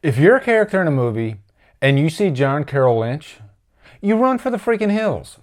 If you're a character in a movie and you see John Carroll Lynch, you run for the freaking hills.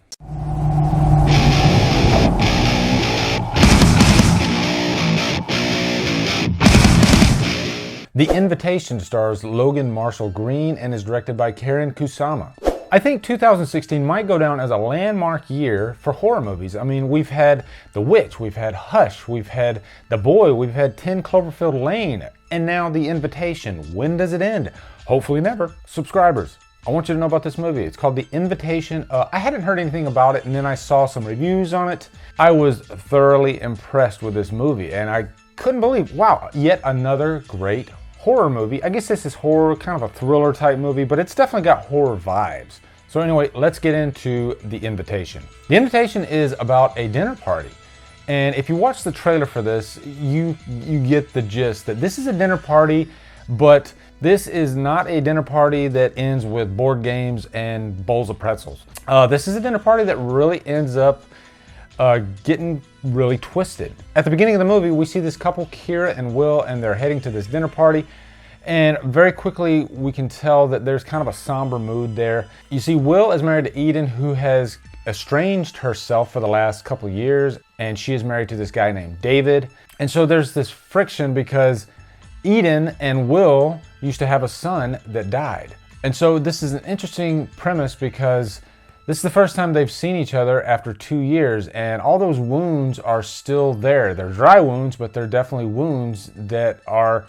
The Invitation stars Logan Marshall Green and is directed by Karen Kusama. I think 2016 might go down as a landmark year for horror movies. I mean, we've had The Witch, we've had Hush, we've had The Boy, we've had 10 Cloverfield Lane, and now The Invitation. When does it end? Hopefully never. Subscribers, I want you to know about this movie. It's called The Invitation. I hadn't heard anything about it, and then I saw some reviews on it. I was thoroughly impressed with this movie, and I couldn't believe, wow, yet another great horror movie. I guess this is horror, kind of a thriller type movie, but it's definitely got horror vibes. So anyway, let's get into The Invitation. The Invitation is about a dinner party. And if you watch the trailer for this, you get the gist that this is a dinner party, but this is not a dinner party that ends with board games and bowls of pretzels. This is a dinner party that really ends up getting really twisted. At the beginning of the movie, we see this couple, Kira and Will, and they're heading to this dinner party. And very quickly, we can tell that there's kind of a somber mood there. You see, Will is married to Eden, who has estranged herself for the last couple years, and she is married to this guy named David. And so there's this friction because Eden and Will used to have a son that died. And so this is an interesting premise because this is the first time they've seen each other after 2 years, and all those wounds are still there. They're dry wounds, but they're definitely wounds that are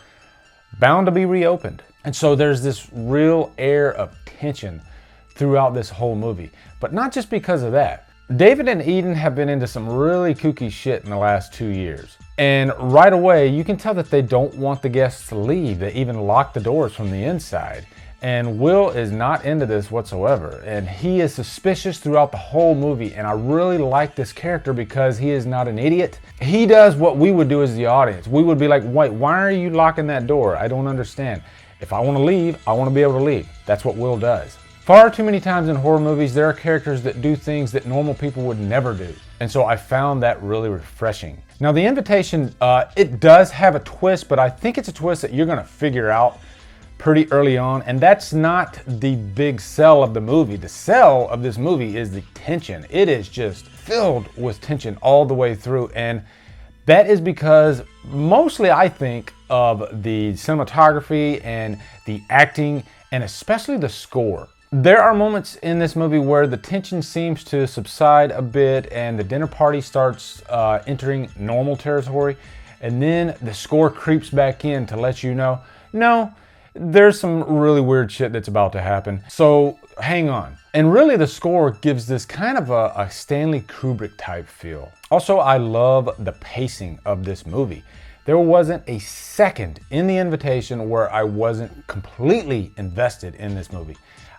bound to be reopened. And so there's this real air of tension throughout this whole movie. But not just because of that. David and Eden have been into some really kooky shit in the last 2 years. And right away, you can tell that they don't want the guests to leave. They even lock the doors from the inside. And Will is not into this whatsoever. And he is suspicious throughout the whole movie. And I really like this character because he is not an idiot. He does what we would do as the audience. We would be like, wait, why are you locking that door? I don't understand. If I want to leave, I want to be able to leave. That's what Will does. Far too many times in horror movies, there are characters that do things that normal people would never do. And so I found that really refreshing. Now, The Invitation, it does have a twist, but I think it's a twist that you're going to figure out pretty early on, and that's not the big sell of the movie. The sell of this movie is the tension. It is just filled with tension all the way through, and that is because mostly I think of the cinematography and the acting, and especially the score. There are moments in this movie where the tension seems to subside a bit and the dinner party starts entering normal territory, and then the score creeps back in to let you know, no, there's some really weird shit that's about to happen, so hang on. And really the score gives this kind of a Stanley Kubrick type feel. Also, I love the pacing of this movie. There wasn't a second in The Invitation where I wasn't completely invested in this movie.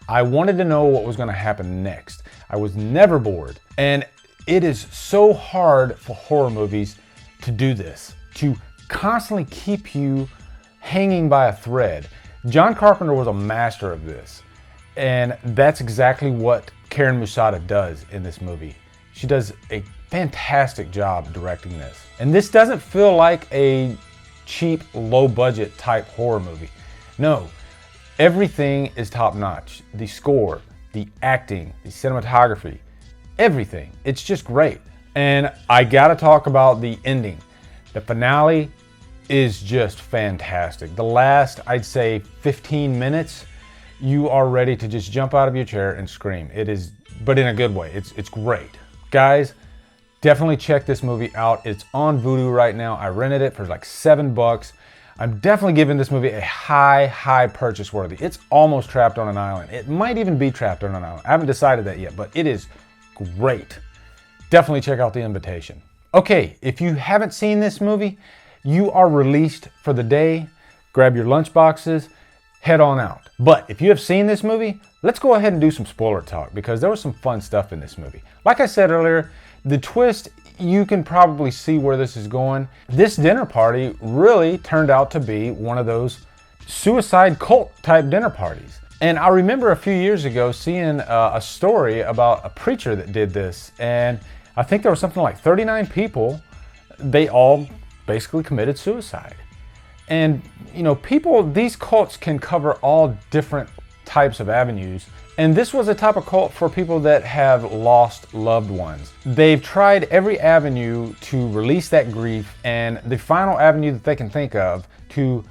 I wanted to know what was going to happen next. I was never bored. And it is so hard for horror movies to do this, to constantly keep you hanging by a thread. John Carpenter was a master of this, and that's exactly what Karen Musada does in this movie. She does a fantastic job directing this. And this doesn't feel like a cheap, low-budget type horror movie. No, everything is top-notch. The score, the acting, the cinematography, everything. It's just great. And I gotta talk about the ending. The finale is just fantastic. The last, I'd say, 15 minutes, you are ready to just jump out of your chair and scream. It is, but in a good way. It's great. Guys, definitely check this movie out. It's on Vudu right now. I rented it for like $7. I'm definitely giving this movie a high purchase worthy. It's almost Trapped on an Island. It might even be Trapped on an Island. I haven't decided that yet, but it is great. Definitely check out The Invitation. Okay, if you haven't seen this movie, you are released for the day. Grab your lunch boxes, head on out. But if you have seen this movie, let's go ahead and do some spoiler talk because there was some fun stuff in this movie. Like I said earlier, the twist, you can probably see where this is going. This dinner party really turned out to be one of those suicide cult type dinner parties. And I remember a few years ago seeing a story about a preacher that did this, and I think there was something like 39 people. They all basically committed suicide. And, you know, these cults can cover all different types of avenues. And this was a type of cult for people that have lost loved ones. They've tried every avenue to release that grief, and the final avenue that they can think of to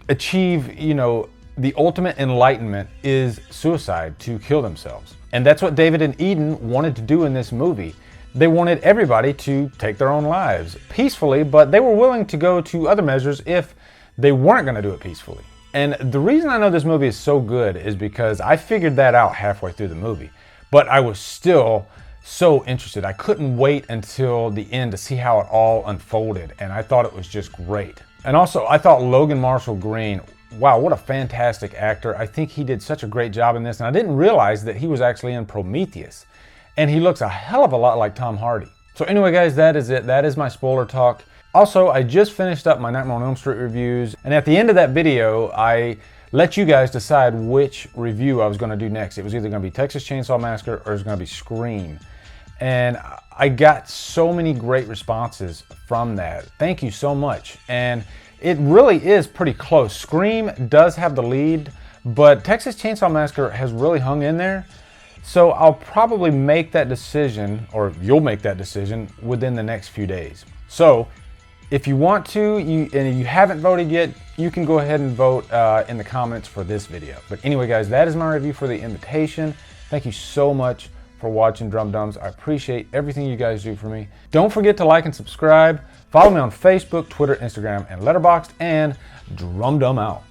achieve, you know, the ultimate enlightenment is suicide, to kill themselves. And that's what David and Eden wanted to do in this movie. They wanted everybody to take their own lives peacefully, but they were willing to go to other measures if they weren't going to do it peacefully. And the reason I know this movie is so good is because I figured that out halfway through the movie, but I was still so interested. I couldn't wait until the end to see how it all unfolded, and I thought it was just great. And also, I thought Logan Marshall Green, wow, what a fantastic actor. I think he did such a great job in this, and I didn't realize that he was actually in Prometheus. And he looks a hell of a lot like Tom Hardy. So anyway, guys, that is it. That is my spoiler talk. Also, I just finished up my Nightmare on Elm Street reviews, and at the end of that video, I let you guys decide which review I was going to do next. It was either going to be Texas Chainsaw Massacre or it was going to be Scream. And I got so many great responses from that. Thank you so much. And it really is pretty close. Scream does have the lead, but Texas Chainsaw Massacre has really hung in there. So I'll probably make that decision, or you'll make that decision, within the next few days. So if you want to, and you haven't voted yet, you can go ahead and vote in the comments for this video. But anyway, guys, that is my review for The Invitation. Thank you so much for watching Drumdums. I appreciate everything you guys do for me. Don't forget to like and subscribe. Follow me on Facebook, Twitter, Instagram, and Letterboxd, and Drumdum out.